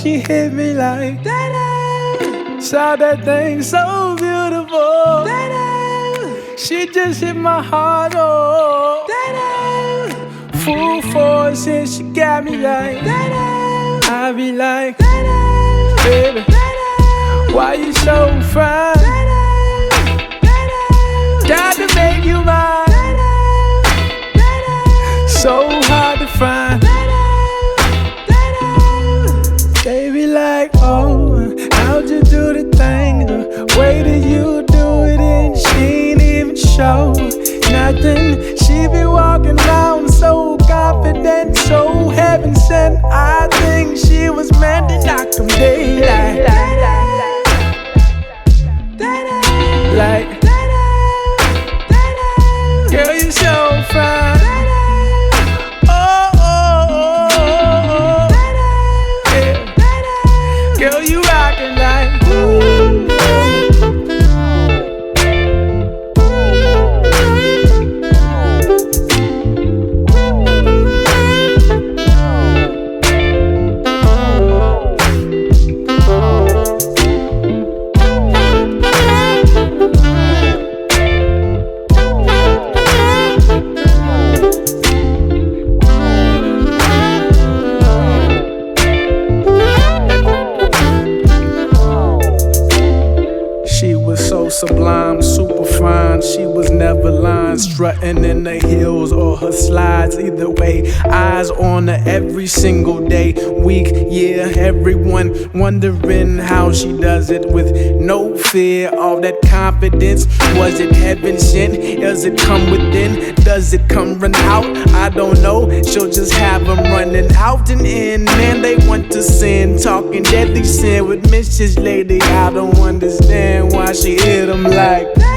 She hit me like that. Saw that thing so beautiful. That she just hit my heart, oh. That full force and she got me like that. I be like, baby, why you so fine? Got to make you mine. So hard to find. They be like, oh, how'd you do the thing? The way that you do it and she ain't even show nothing. She be walking around so confident, so heaven sent. I think she was meant to knock them daylight. Like, girl, you so fine. Girl, you rockin' like sublime, super fine. She was never lying, strutting in the heels or her slides. Either way, eyes on her every single day, week, year. Everyone wondering how she does it with no fear. All that confidence, was it heaven sent? Does it come within? Does it come run out? I don't know. She'll just have them running out and in. Man, they want to sin, talking deadly sin with Mrs. Lady. I don't understand why she hit them like that.